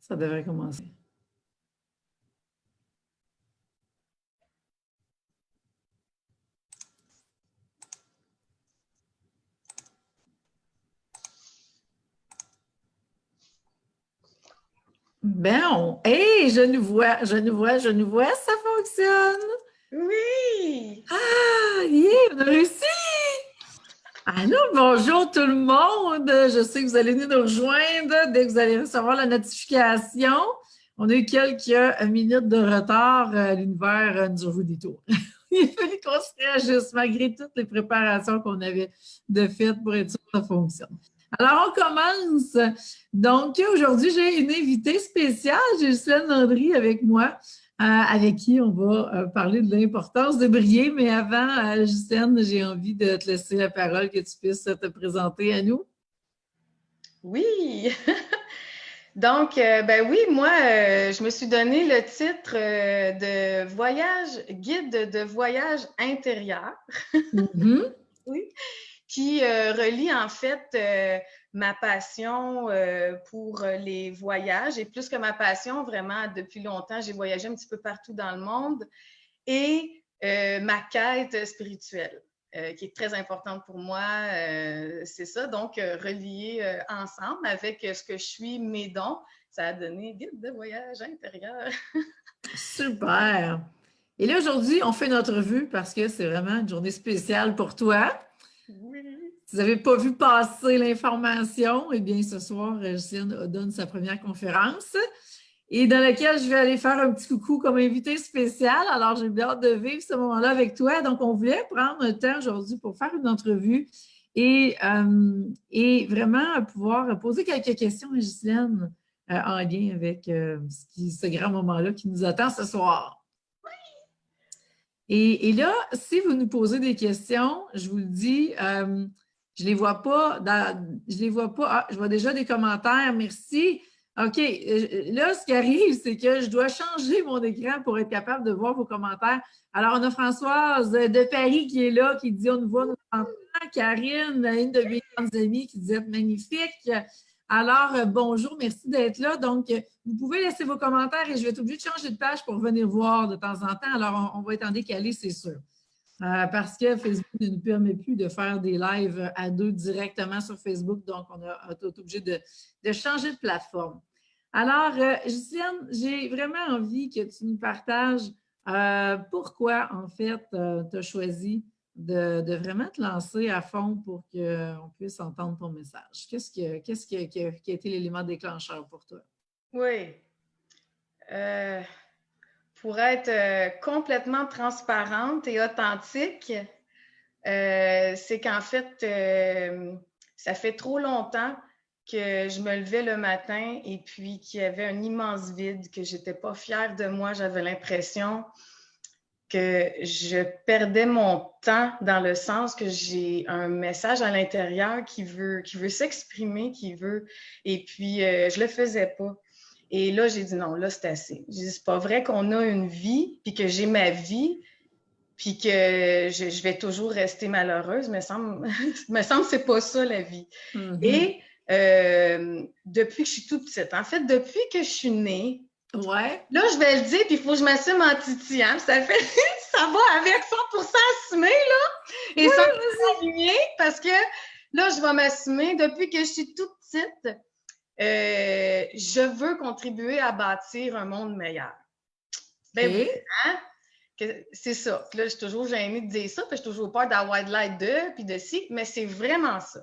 Ça devrait commencer. Bon, hey, je nous vois, ça fonctionne. Oui! Ah, yeah, on a réussi! Allô, bonjour tout le monde. Je sais que vous allez nous rejoindre dès que vous allez recevoir la notification. On a eu quelques minutes de retard. L'univers nous a joué des tours. Il a fallu qu'on se réajuste malgré toutes les préparations qu'on avait de faites pour être sûr que ça fonctionne. Alors, on commence. Donc, aujourd'hui, j'ai une invitée spéciale, Ghislaine Landry, avec moi, avec qui on va parler de l'importance de briller. Mais avant, Ghislaine, j'ai envie de te laisser la parole, que tu puisses te présenter à nous. Oui! Donc, ben oui, moi, je me suis donné le titre de guide de voyage intérieur. Mm-hmm. Oui. Qui relie en fait ma passion pour les voyages et plus que ma passion, vraiment, depuis longtemps, j'ai voyagé un petit peu partout dans le monde et ma quête spirituelle. Qui est très importante pour moi, c'est ça. Donc, relier ensemble avec ce que je suis, mes dons, ça a donné guide de voyage intérieur. Super! Et là, aujourd'hui, on fait notre revue parce que c'est vraiment une journée spéciale pour toi. Oui. Si vous n'avez pas vu passer l'information, eh bien, ce soir, Ghislaine donne sa première conférence et dans laquelle je vais aller faire un petit coucou comme invité spécial. Alors, j'ai bien hâte de vivre ce moment-là avec toi. Donc, on voulait prendre un temps aujourd'hui pour faire une entrevue et vraiment pouvoir poser quelques questions à Ghislaine en lien avec ce grand moment-là qui nous attend ce soir. Et là, si vous nous posez des questions, je vous le dis, je ne les vois pas. Je les vois pas. Ah, je vois déjà des commentaires. Merci. OK. Là, ce qui arrive, c'est que je dois changer mon écran pour être capable de voir vos commentaires. Alors, on a Françoise de Paris qui est là, qui dit on nous voit, nous entend. Karine, une de mes grandes amies, qui disait magnifique. Alors, bonjour, merci d'être là. Donc, vous pouvez laisser vos commentaires et je vais être obligée de changer de page pour venir voir de temps en temps. Alors, on va être en décalé, c'est sûr. Parce que Facebook ne nous permet plus de faire des lives à deux directement sur Facebook. Donc, on a été obligé de changer de plateforme. Alors, Justine, j'ai vraiment envie que tu nous partages pourquoi, en fait, tu as choisi de vraiment te lancer à fond pour qu'on puisse entendre ton message. Qu'est-ce qui a été l'élément déclencheur pour toi? Oui. Pour être complètement transparente et authentique, c'est qu'en fait, ça fait trop longtemps que je me levais le matin et puis qu'il y avait un immense vide, que j'étais pas fière de moi. J'avais l'impression que je perdais mon temps dans le sens que j'ai un message à l'intérieur qui veut s'exprimer, et puis je le faisais pas. Et là, j'ai dit non, là, c'est assez. J'ai dit, c'est pas vrai qu'on a une vie, puis que j'ai ma vie, puis que je vais toujours rester malheureuse. Me semble que c'est pas ça, la vie. Mm-hmm. Et depuis que je suis toute petite, en fait, depuis que je suis née, ouais. Là, je vais le dire, puis il faut que je m'assume en titillant. Ça va avec 100% assumé, là, et 100% aligné, parce que là, je vais m'assumer. Depuis que je suis toute petite, je veux contribuer à bâtir un monde meilleur. Ben oui, hein? C'est ça. Là, je suis toujours gênée de dire ça, puis j'ai toujours peur d'avoir de l'aide de, puis de ci, mais c'est vraiment ça.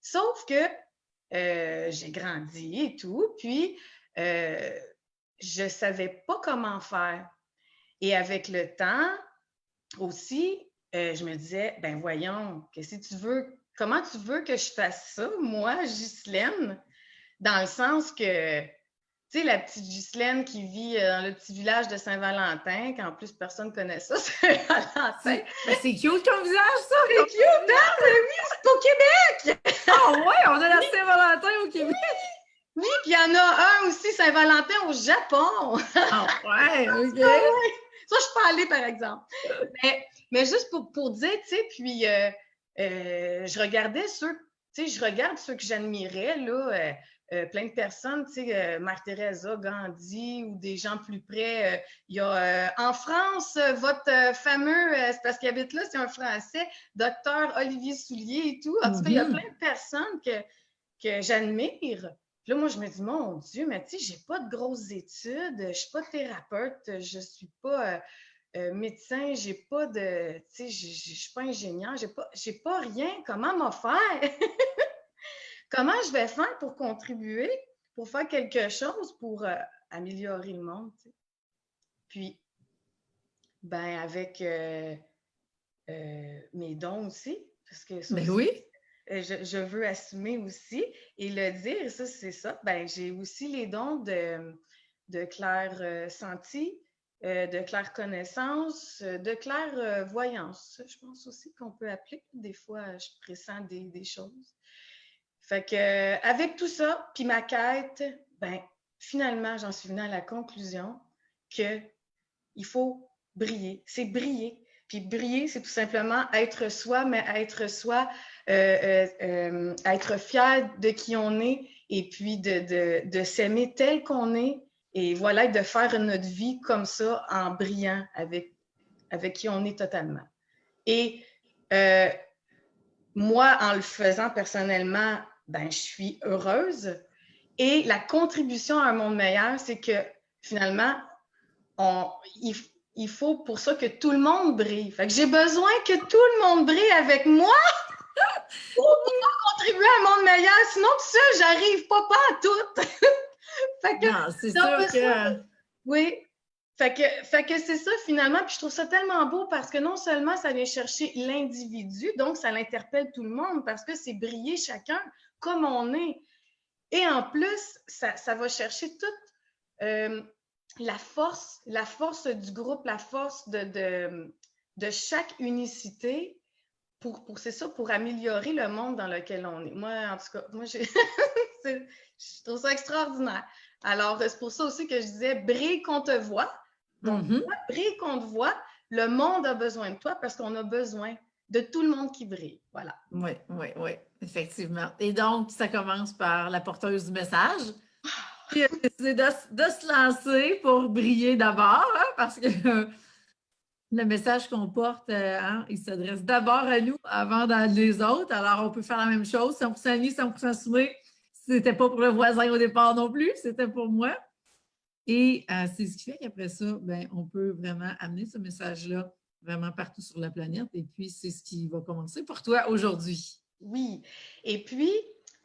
Sauf que j'ai grandi et tout, puis je savais pas comment faire. Et avec le temps aussi, je me disais, ben voyons, comment tu veux que je fasse ça, moi, Ghislaine, dans le sens que, tu sais, la petite Ghislaine qui vit dans le petit village de Saint-Valentin, qu'en plus personne ne connaît ça, Saint-Valentin. Ben, c'est cute comme visage, ça! C'est cute, hein? Mais oui, c'est au Québec! Ah ouais, on a la Saint-Valentin au Québec! Oui, puis il y en a un aussi, Saint-Valentin, au Japon! Ah ouais, OK! Ça, je peux aller, par exemple. Mais juste pour dire, tu sais, puis je regardais je regarde ceux que j'admirais, là, plein de personnes, tu sais, Mère Teresa, Gandhi ou des gens plus près. Il y a en France, votre fameux, c'est parce qu'il habite là, c'est un Français, docteur Olivier Soulier et tout. En tout cas, il y a plein de personnes que j'admire. Puis là, moi, je me dis, mon Dieu, mais tu sais, j'ai pas de grosses études, je suis pas thérapeute, je suis pas médecin, j'ai pas de, tu sais, je suis pas ingénieur, j'ai pas rien. Comment m'en faire? Comment je vais faire pour contribuer, pour faire quelque chose, pour améliorer le monde, tu sais? Puis, ben, avec mes dons aussi, parce que ça Ben aussi, oui. je veux assumer aussi et le dire, ça, c'est ça. Ben, j'ai aussi les dons de clair senti, de clair connaissance, de clair voyance. Je pense aussi qu'on peut appeler. Des fois, je pressens des choses. Fait que, avec tout ça, puis ma quête, ben, finalement, j'en suis venue à la conclusion que il faut briller. C'est briller. Puis briller, c'est tout simplement être soi, mais être soi, être fier de qui on est et puis de s'aimer tel qu'on est. Et voilà, de faire notre vie comme ça en brillant avec qui on est totalement. Et moi, en le faisant personnellement, ben, je suis heureuse. Et la contribution à un monde meilleur, c'est que finalement, il faut pour ça que tout le monde brille. Fait que j'ai besoin que tout le monde brille avec moi pour pouvoir contribuer à un monde meilleur. Sinon, tout ça, j'arrive pas à tout. Fait que, non, c'est sûr que... Oui. Fait que c'est ça finalement, puis je trouve ça tellement beau parce que non seulement ça vient chercher l'individu, donc ça l'interpelle tout le monde parce que c'est briller chacun comme on est. Et en plus, ça va chercher toute la force du groupe, la force de chaque unicité pour c'est ça, pour améliorer le monde dans lequel on est. Moi, en tout cas, je trouve ça extraordinaire. Alors, c'est pour ça aussi que je disais, brille qu'on te voit. Donc, brille qu'on te voit. Le monde a besoin de toi parce qu'on a besoin de tout le monde qui brille. Voilà. Oui, oui, oui, effectivement. Et donc, ça commence par la porteuse du message qui a décidé de se lancer pour briller d'abord, hein, parce que le message qu'on porte, hein, il s'adresse d'abord à nous avant les autres. Alors, on peut faire la même chose, 100% ni, 100% assumé. C'était pas pour le voisin au départ non plus, c'était pour moi. Et c'est ce qui fait qu'après ça, ben, on peut vraiment amener ce message-là vraiment partout sur la planète. Et puis, c'est ce qui va commencer pour toi aujourd'hui. Oui. Et puis,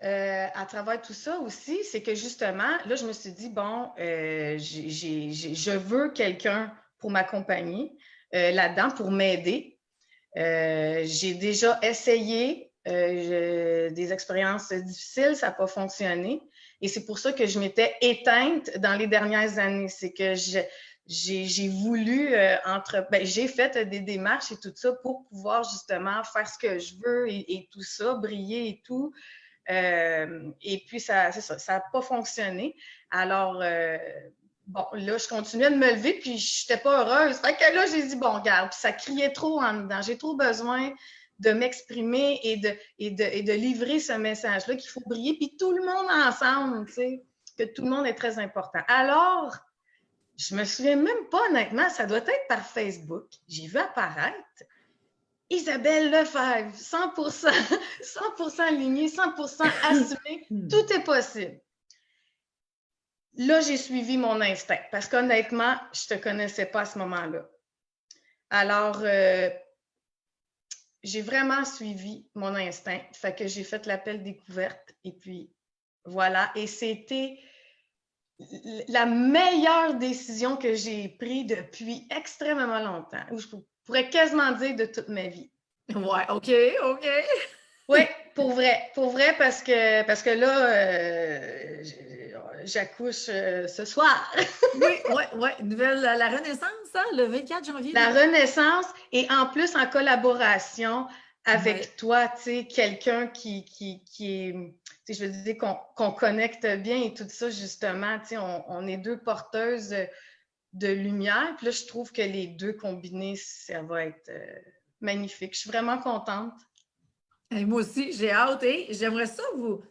à travers tout ça aussi, c'est que justement, là, je me suis dit, bon, je veux quelqu'un pour m'accompagner là-dedans, pour m'aider. J'ai déjà essayé des expériences difficiles, ça n'a pas fonctionné. Et c'est pour ça que je m'étais éteinte dans les dernières années. C'est que j'ai voulu j'ai fait des démarches et tout ça pour pouvoir justement faire ce que je veux et tout ça, briller et tout. Et puis, ça n'a pas fonctionné. Alors, bon, là, je continuais de me lever, puis je n'étais pas heureuse. Fait que là, j'ai dit, bon, regarde, puis ça criait trop en dedans. J'ai trop besoin de m'exprimer et de livrer ce message-là qu'il faut briller, puis tout le monde ensemble, tu sais, que tout le monde est très important. Alors, je me souviens même pas, honnêtement, ça doit être par Facebook. J'ai vu apparaître Isabelle Lefebvre, 100%, 100% alignée, 100% assumée, tout est possible. Là, j'ai suivi mon instinct parce qu'honnêtement, je ne te connaissais pas à ce moment-là. Alors, j'ai vraiment suivi mon instinct. Fait que j'ai fait l'appel découverte et puis voilà. Et c'était la meilleure décision que j'ai prise depuis extrêmement longtemps. Je pourrais quasiment dire de toute ma vie. Ouais, OK. Oui, pour vrai, parce que là, j'accouche ce soir. Oui. Nouvelle, la Renaissance, hein, le 24 janvier. La Renaissance, et en plus en collaboration avec toi, tu sais, quelqu'un qui est, tu sais, je veux dire, qu'on connecte bien et tout ça, justement, tu sais, on est deux porteuses de lumière. Puis là, je trouve que les deux combinés, ça va être magnifique. Je suis vraiment contente. Et moi aussi, j'ai hâte et j'aimerais ça vous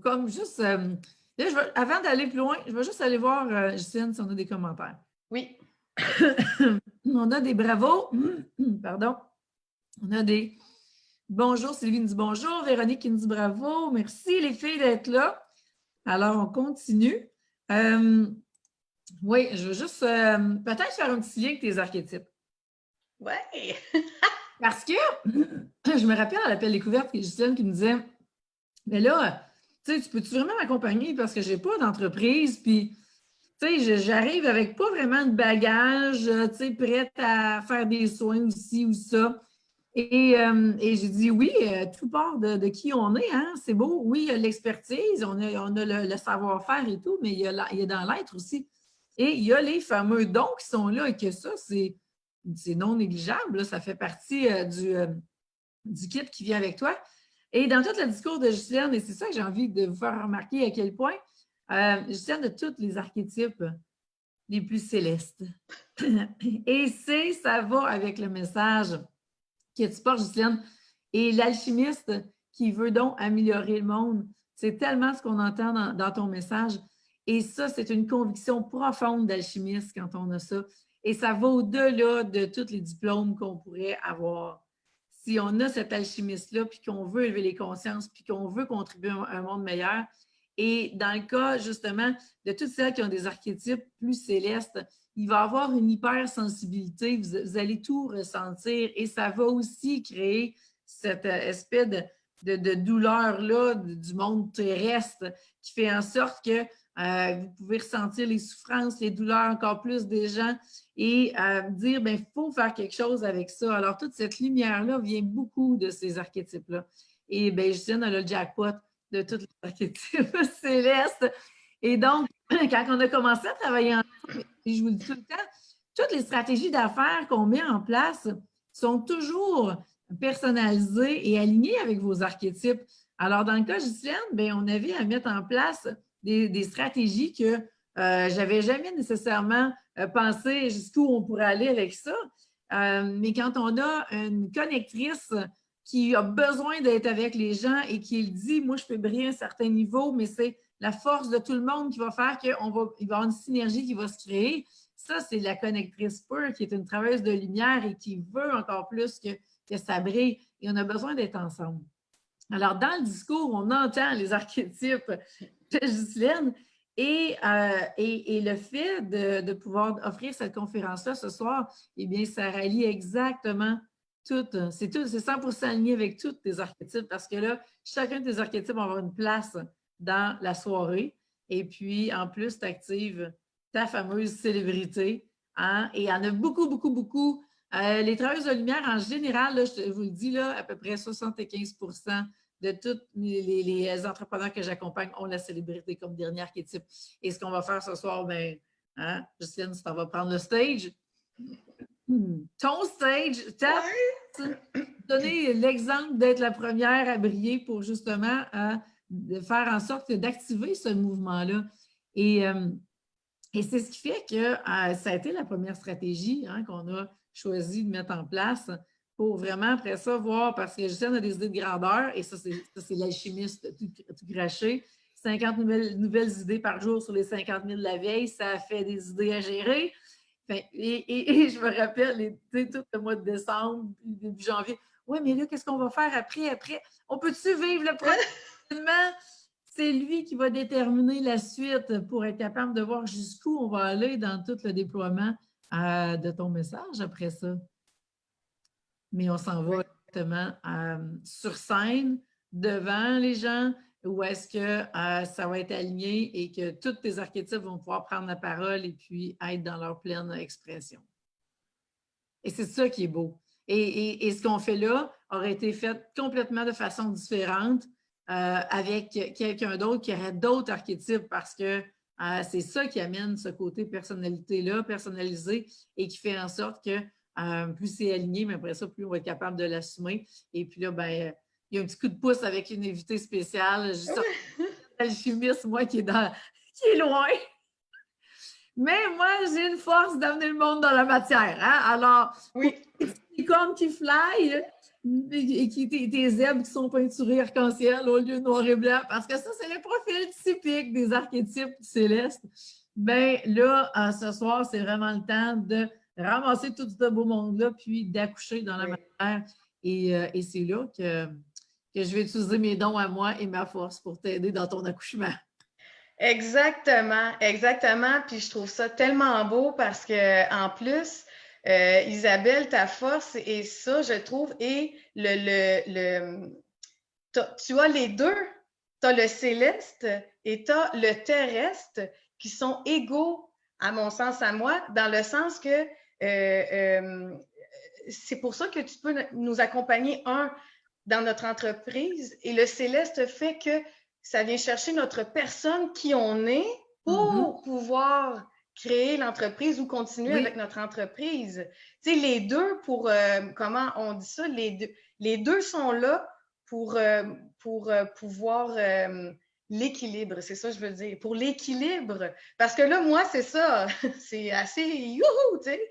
comme juste Là, avant d'aller plus loin, je vais juste aller voir, Justine, si on a des commentaires. Oui. On a des bravos. Pardon. On a des bonjour, Sylvie nous dit bonjour, Véronique qui nous dit bravo. Merci les filles d'être là. Alors, on continue. Oui, je veux juste peut-être faire un petit lien avec tes archétypes. Ouais. Parce que je me rappelle à l'appel découverte, Justine qui me disait mais là, tu peux-tu vraiment m'accompagner parce que je n'ai pas d'entreprise, puis j'arrive avec pas vraiment de bagage, prête à faire des soins aussi ou ça. Et j'ai dit oui, tout part de qui on est, hein? C'est beau. Oui, il y a l'expertise, on a le savoir-faire et tout, mais il y a dans l'être aussi. Et il y a les fameux dons qui sont là et que ça, c'est non négligeable. Là, ça fait partie du kit qui vient avec toi. Et dans tout le discours de Justine, et c'est ça que j'ai envie de vous faire remarquer à quel point, Justine de tous les archétypes les plus célestes. Et ça va avec le message que tu portes, Justine. Et l'alchimiste qui veut donc améliorer le monde, c'est tellement ce qu'on entend dans ton message. Et ça, c'est une conviction profonde d'alchimiste quand on a ça. Et ça va au-delà de tous les diplômes qu'on pourrait avoir. Si on a cet alchimiste-là, puis qu'on veut élever les consciences, puis qu'on veut contribuer à un monde meilleur. Et dans le cas, justement, de toutes celles qui ont des archétypes plus célestes, il va y avoir une hypersensibilité, vous allez tout ressentir et ça va aussi créer cette espèce de douleur-là du monde terrestre qui fait en sorte que vous pouvez ressentir les souffrances, les douleurs encore plus des gens et dire, bien, il faut faire quelque chose avec ça. Alors, toute cette lumière-là vient beaucoup de ces archétypes-là. Et bien, Justine a le jackpot de tous les archétypes célestes. Et donc, quand on a commencé à travailler ensemble, et je vous le dis tout le temps, toutes les stratégies d'affaires qu'on met en place sont toujours personnalisées et alignées avec vos archétypes. Alors, dans le cas de Justine, bien, on avait à mettre en place des stratégies que je n'avais jamais nécessairement pensé jusqu'où on pourrait aller avec ça. Mais quand on a une connectrice qui a besoin d'être avec les gens et qui dit, moi, je peux briller à un certain niveau, mais c'est la force de tout le monde qui va faire qu'il va y avoir une synergie qui va se créer. Ça, c'est la connectrice pure qui est une travailleuse de lumière et qui veut encore plus que ça brille. Et on a besoin d'être ensemble. Alors, dans le discours, on entend les archétypes de Ghislaine et le fait de pouvoir offrir cette conférence-là ce soir, eh bien, ça rallie exactement tout. C'est 100% aligné avec tous tes archétypes parce que là, chacun de tes archétypes va avoir une place dans la soirée. Et puis, en plus, tu actives ta fameuse célébrité. Hein? Et il y en a beaucoup, beaucoup, beaucoup. Les travailleuses de lumière, en général, là, je vous le dis, là, à peu près 75% de tous les entrepreneurs que j'accompagne ont la célébrité comme dernier archétype. Et ce qu'on va faire ce soir, bien, hein, Justine, tu vas prendre le stage. Ton stage, donner l'exemple d'être la première à briller pour justement de faire en sorte d'activer ce mouvement-là. Et c'est ce qui fait que ça a été la première stratégie hein, qu'on a choisi de mettre en place pour vraiment, après ça, voir, parce que Justine a des idées de grandeur, et ça, c'est l'alchimiste tout craché. 50 nouvelles idées par jour sur les 50 000 de la veille, ça fait des idées à gérer. Enfin, et je me rappelle, tout le mois de décembre, début janvier, oui, mais là, qu'est-ce qu'on va faire après? On peut-tu vivre le prochainement? C'est lui qui va déterminer la suite pour être capable de voir jusqu'où on va aller dans tout le déploiement de ton message après ça. Mais on s'en va directement sur scène, devant les gens, où est-ce que ça va être aligné et que tous tes archétypes vont pouvoir prendre la parole et puis être dans leur pleine expression. Et c'est ça qui est beau. Et ce qu'on fait là aurait été fait complètement de façon différente avec quelqu'un d'autre qui aurait d'autres archétypes parce que c'est ça qui amène ce côté personnalité-là, personnalisé, et qui fait en sorte que plus c'est aligné, mais après ça, plus on va être capable de l'assumer. Et puis là, ben, il y a un petit coup de pouce avec une invitée spéciale, juste alchimiste, moi, qui est loin. Mais moi, j'ai une force d'amener le monde dans la matière. Hein? Alors, oui. licorne qui fly, Et tes zèbres qui sont peinturés arc-en-ciel au lieu de noir et blanc, parce que ça, c'est le profil typique des archétypes célestes. Bien, là, ce soir, c'est vraiment le temps de ramasser tout ce beau monde-là, puis d'accoucher dans la matière. Et c'est là que je vais utiliser mes dons à moi et ma force pour t'aider dans ton accouchement. Exactement, exactement. Puis je trouve ça tellement beau parce que en plus, Isabelle, ta force et ça, je trouve, et tu as les deux. Tu as le céleste et tu as le terrestre qui sont égaux, à mon sens, à moi, dans le sens que c'est pour ça que tu peux nous accompagner, dans notre entreprise, et le céleste fait que ça vient chercher notre personne qui on est pour pouvoir créer l'entreprise ou continuer avec notre entreprise. Tu sais, les deux pour, comment on dit ça, les deux sont là pour pouvoir l'équilibre, c'est ça que je veux dire, pour l'équilibre. Parce que là, moi, c'est ça, c'est assez youhou, tu sais.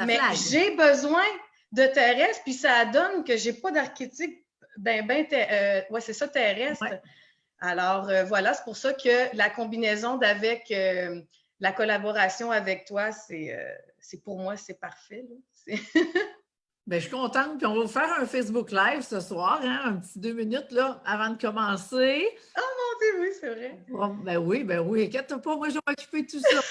Mais j'ai besoin de terrestre, puis ça donne que j'ai pas d'archétype ouais, c'est ça, terrestre. Ouais. Alors, voilà, c'est pour ça que la combinaison d'avec la collaboration avec toi, c'est pour moi, c'est parfait. Bien, je suis contente. Puis on va vous faire un Facebook Live ce soir, hein, un petit 2 minutes là, avant de commencer. Oh mon Dieu, oui, c'est vrai. Ben oui. Inquiète-toi pas, moi, je vais m'occuper de tout ça.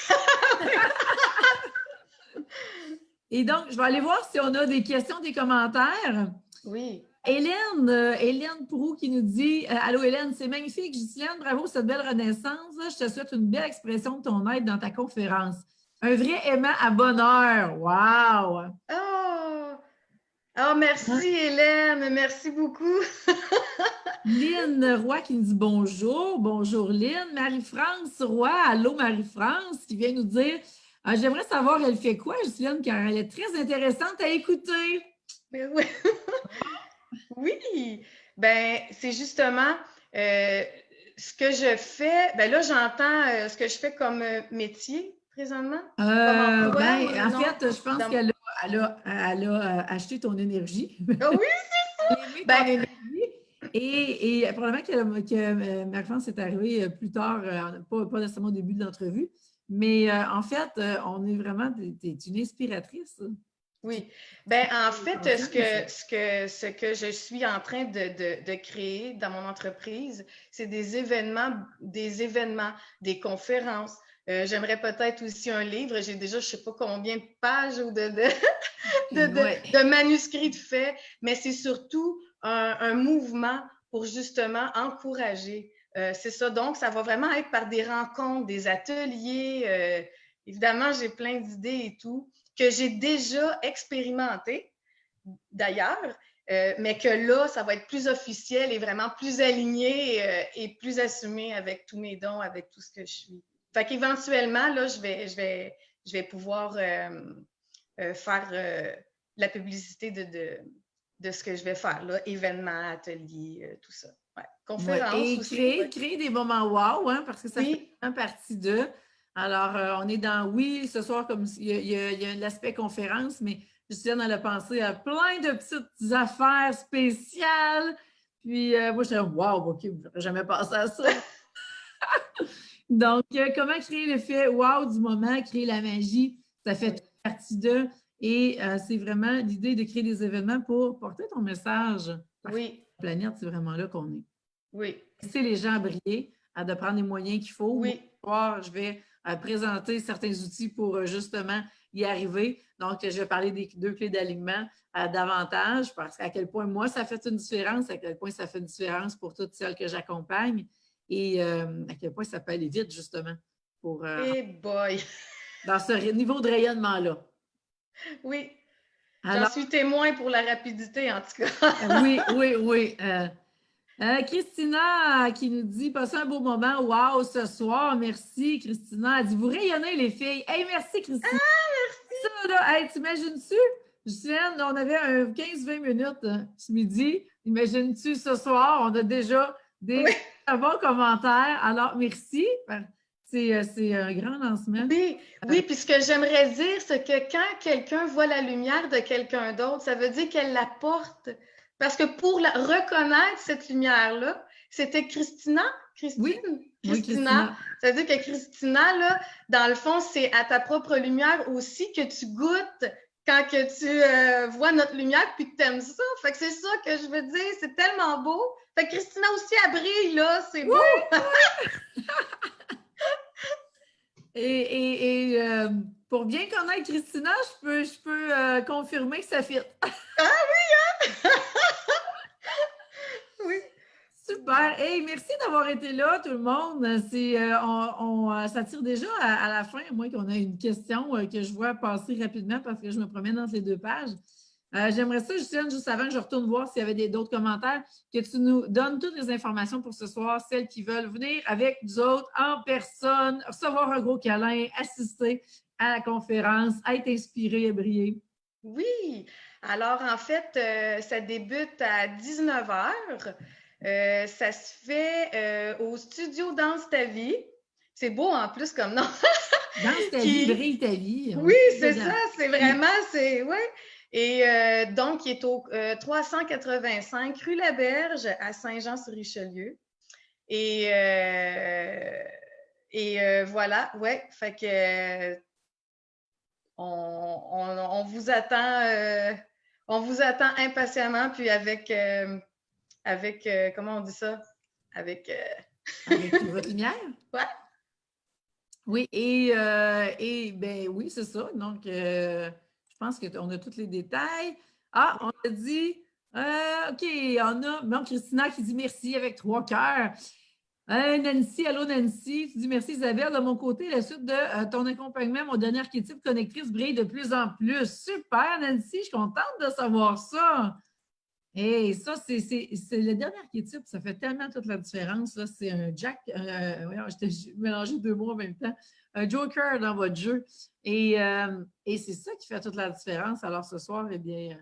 Et donc, je vais aller voir si on a des questions, des commentaires. Oui. Hélène Proulx qui nous dit allô Hélène, c'est magnifique, Ghislaine, bravo cette belle renaissance. Je te souhaite une belle expression de ton aide dans ta conférence. Un vrai aimant à bonheur. Wow! Oh, merci Hélène, merci beaucoup. Lynn Roy qui nous dit bonjour. Bonjour Lynn. Marie-France Roy, allô Marie-France, qui vient nous dire j'aimerais savoir elle fait quoi, Ghislaine, car elle est très intéressante à écouter. Mais oui. Oui, ben c'est justement ce que je fais. Ben là, j'entends ce que je fais comme métier présentement. En fait, je pense qu'elle a acheté ton énergie. Oh oui, c'est ça! Et probablement que Marie-France est arrivée plus tard, pas nécessairement au début de l'entrevue, mais en fait, on est vraiment, t'es une inspiratrice. Oui. Ben en fait, ce que je suis en train de créer dans mon entreprise, c'est des événements, des conférences. J'aimerais peut-être aussi un livre. J'ai déjà, je ne sais pas combien de pages ou de manuscrits de faits, mais c'est surtout un mouvement pour justement encourager. C'est ça. Donc, ça va vraiment être par des rencontres, des ateliers. Évidemment, j'ai plein d'idées et tout que j'ai déjà expérimenté d'ailleurs, mais que là, ça va être plus officiel et vraiment plus aligné et plus assumé avec tous mes dons, avec tout ce que je suis. Fait qu'éventuellement, là, je vais pouvoir faire la publicité de ce que je vais faire, là, événements, ateliers, tout ça. Ouais. Conférences et aussi. Créer des moments wow, hein, parce que ça fait partie d'eux. Alors, on est dans, ce soir, comme il y a l'aspect conférence, mais Justine, elle a pensé à plein de petites affaires spéciales. Puis, moi, j'étais wow, OK, je n'aurais jamais pensé à ça. Donc, comment créer l'effet wow du moment, créer la magie, ça fait partie d'eux. Et c'est vraiment l'idée de créer des événements pour porter ton message. Oui. La planète, c'est vraiment là qu'on est. Oui. C'est les gens à briller, de prendre les moyens qu'il faut. Oui. Je vais présenter certains outils pour justement y arriver. Donc, je vais parler des 2 clés d'alignement davantage parce qu'à quel point moi, ça fait une différence, à quel point ça fait une différence pour toutes celles que j'accompagne et à quel point ça peut aller vite, justement, pour dans ce niveau de rayonnement-là. Oui. J'en suis témoin pour la rapidité, en tout cas. Oui. Christina qui nous dit « Passez un beau moment, wow, ce soir, merci Christina. » Elle dit « Vous rayonnez les filles. » Hey, merci Christina. Merci. Ça, là, hey, t'imagines-tu? Justine, on avait un 15-20 minutes ce midi. Imagines-tu ce soir, on a déjà des bons commentaires. Alors, merci. C'est un grand lancement. Oui, puis ce que j'aimerais dire, c'est que quand quelqu'un voit la lumière de quelqu'un d'autre, ça veut dire qu'elle la porte Parce que pour reconnaître cette lumière-là, c'était Christina? Christine? Oui, Christina. Ça veut dire que Christina, là, dans le fond, c'est à ta propre lumière aussi que tu goûtes quand que tu vois notre lumière puis que tu aimes ça. Fait que c'est ça que je veux dire. C'est tellement beau. Fait que Christina aussi, elle brille, là. C'est beau. Et pour bien connaître Christina, je peux confirmer que ça fit. Ah oui, hein? Oui. Super. Hey, merci d'avoir été là, tout le monde. Ça tire déjà à la fin, à moins qu'on ait une question que je vois passer rapidement parce que je me promène dans ces 2 pages. J'aimerais ça, Justine, juste avant que je retourne voir s'il y avait d'autres commentaires, que tu nous donnes toutes les informations pour ce soir, celles qui veulent venir avec nous autres en personne, recevoir un gros câlin, assister à la conférence, être inspiré et briller. Oui. Alors, en fait, ça débute à 19h. Ça se fait au studio Danse ta vie. C'est beau en plus comme nom. Danse ta vie, brille ta vie. Oui, c'est ça. C'est vraiment, oui. Et donc, il est au 385 rue Laberge à Saint-Jean-sur-Richelieu. Et voilà, ouais. Fait que on vous attend impatiemment, puis avec comment on dit ça? Avec votre lumière? Ouais. Oui, ben oui, c'est ça. Donc, je pense qu'on a tous les détails. Ah, on a dit, OK, on a bon, Christina qui dit merci avec 3 cœurs. Nancy, allô Nancy, tu dis merci Isabelle. De mon côté, la suite de ton accompagnement, mon dernier archétype connectrice brille de plus en plus. Super Nancy, je suis contente de savoir ça. Et ça, c'est le dernier archétype, ça fait tellement toute la différence. C'est un Jack, j'ai mélangé 2 mots en même temps, un Joker dans votre jeu. Et c'est ça qui fait toute la différence. Alors ce soir, eh bien,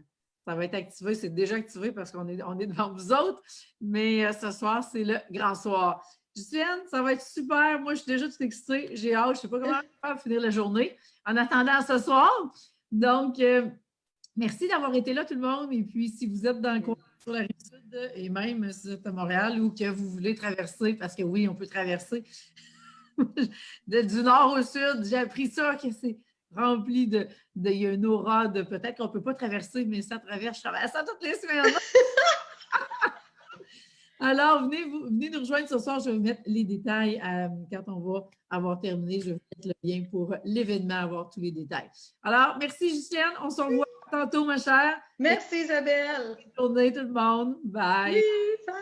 ça va être activé, c'est déjà activé parce qu'on est devant vous autres, mais ce soir, c'est le grand soir. Justine, ça va être super. Moi, je suis déjà tout excitée. J'ai hâte, je ne sais pas comment faire finir la journée en attendant ce soir. Donc, merci d'avoir été là, tout le monde. Et puis, si vous êtes dans le coin sur la Rive-Sud et même si vous êtes à Montréal ou que vous voulez traverser, parce que oui, on peut traverser du nord au sud, j'ai appris ça, que c'est rempli il y a une aura de peut-être qu'on ne peut pas traverser, mais ça traverse. Je traverse ça toutes les semaines. Alors, venez nous rejoindre ce soir. Je vais mettre les détails quand on va avoir terminé. Je vais mettre le lien pour l'événement, avoir tous les détails. Alors, merci Justine. On se revoit tantôt, ma chère. Merci Isabelle. Bonne journée tout le monde. Bye. Oui, bye.